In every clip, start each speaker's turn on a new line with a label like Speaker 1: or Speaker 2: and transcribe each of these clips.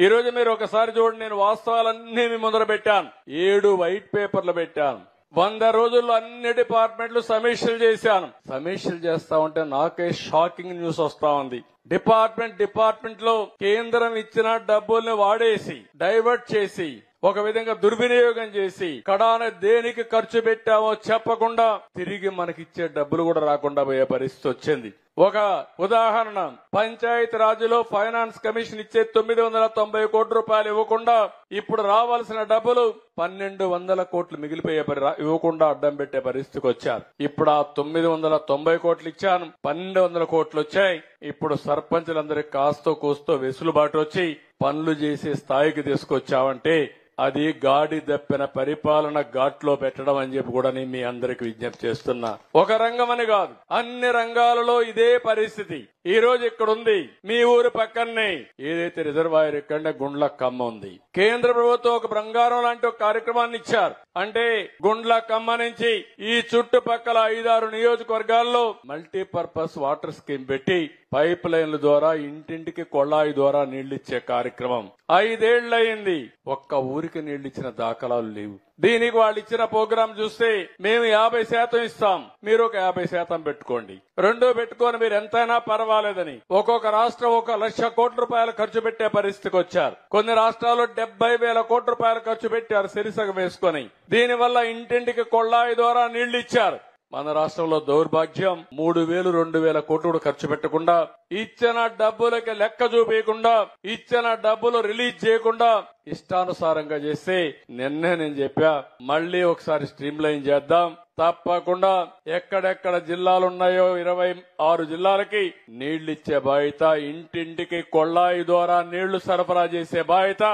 Speaker 1: ఈ రోజు మీరు ఒకసారి చూడండి, నేను వాస్తవాలన్నీ మీ ముందర పెట్టాను. 7 వైట్ పేపర్లు పెట్టాను. 100 రోజుల్లో అన్ని డిపార్ట్మెంట్లు సమీక్షలు చేశాను. సమీక్షలు చేస్తా ఉంటే నాకే షాకింగ్ న్యూస్ వస్తా ఉంది. డిపార్ట్మెంట్ లో కేంద్రం ఇచ్చిన డబ్బుల్ని వాడేసి, డైవర్ట్ చేసి, ఒక విధంగా దుర్వినియోగం చేసి, కడాన దేనికి ఖర్చు పెట్టామో చెప్పకుండా తిరిగి మనకిచ్చే డబ్బులు కూడా రాకుండా పోయే పరిస్థితి వచ్చింది. ఒక ఉదాహరణ, పంచాయతీ రాజ్లో ఫైనాన్స్ కమిషన్ ఇచ్చే 990 కోట్ల రూపాయలు ఇవ్వకుండా ఇప్పుడు రావాల్సిన డబ్బులు 1200 కోట్లు మిగిలిపోయే ఇవ్వకుండా అడ్డం పెట్టే పరిస్థితికి వచ్చారు. ఇప్పుడు ఆ 990 కోట్లు ఇచ్చాను, 1200 కోట్లు వచ్చాయి. ఇప్పుడు సర్పంచులందరికీ కాస్తో కూస్తో వెసులుబాటు వచ్చి పనులు చేసే స్థాయికి తీసుకొచ్చావంటే అది గాడి దప్పిన పరిపాలన ఘాట్లో పెట్టడం అని చెప్పి కూడా నేను మీ అందరికి విజ్ఞప్తి చేస్తున్నా. ఒక రంగం అని కాదు, అన్ని రంగాలలో ఇదే పరిస్థితి. ఈ రోజు ఇక్కడ ఉంది, మీ ఊరు పక్కనే ఏదైతే రిజర్వాయర్ ఇక్కడనే గుండ్లకమ్మ ఉంది. కేంద్ర ప్రభుత్వం ఒక బంగారం లాంటి ఒక కార్యక్రమాన్ని ఇచ్చారు. అంటే గుండ్లకమ్మ నుంచి ఈ చుట్టుపక్కల 5-6 నియోజకవర్గాల్లో మల్టీపర్పస్ వాటర్ స్కీమ్ పెట్టి పైప్ లైన్ల ద్వారా ఇంటింటికి కొళాయి ద్వారా నీళ్లిచ్చే కార్యక్రమం 5 ఏళ్లయింది. ఒక్క ఊరికి నీళ్లిచ్చిన దాఖలాలు లేవు. దీనికి వాళ్ళు ఇచ్చిన ప్రోగ్రాం చూస్తే మేము 50% ఇస్తాం, మీరు ఒక 50% పెట్టుకోండి, రెండో పెట్టుకొని మీరు ఎంతైనా పర్వాలేదని ఒక్కొక్క రాష్ట్రం 1,00,000 కోట్ల రూపాయలు ఖర్చు పెట్టే పరిస్థితికి వచ్చారు. కొన్ని రాష్ట్రాల్లో 70,000 కోట్ల రూపాయలు ఖర్చు పెట్టారు సిరిసగ వేసుకొని. దీనివల్ల ఇంటింటికి కొళాయి ద్వారా నీళ్లు ఇచ్చారు. మన రాష్ట్రంలో దౌర్భాగ్యం 3,000, 2,000 కోట్లు ఖర్చు పెట్టకుండా, ఇచ్చిన డబ్బులకి లెక్క చూపించకుండా, ఇచ్చిన డబ్బులు రిలీజ్ చేయకుండా ఇష్టానుసారంగా చేస్తే నిన్నే నేను చెప్పా, మళ్లీ ఒకసారి స్ట్రీమ్ లైన్ చేద్దాం. తప్పకుండా ఎక్కడెక్కడ జిల్లాలున్నాయో 26 జిల్లాలకి నీళ్లిచ్చే బాధ్యత, ఇంటింటికి కొళాయి ద్వారా నీళ్లు సరఫరా చేసే బాధ్యత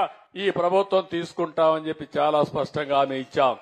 Speaker 1: ఈ ప్రభుత్వం తీసుకుంటామని చెప్పి చాలా స్పష్టంగా హామీ ఇచ్చాం.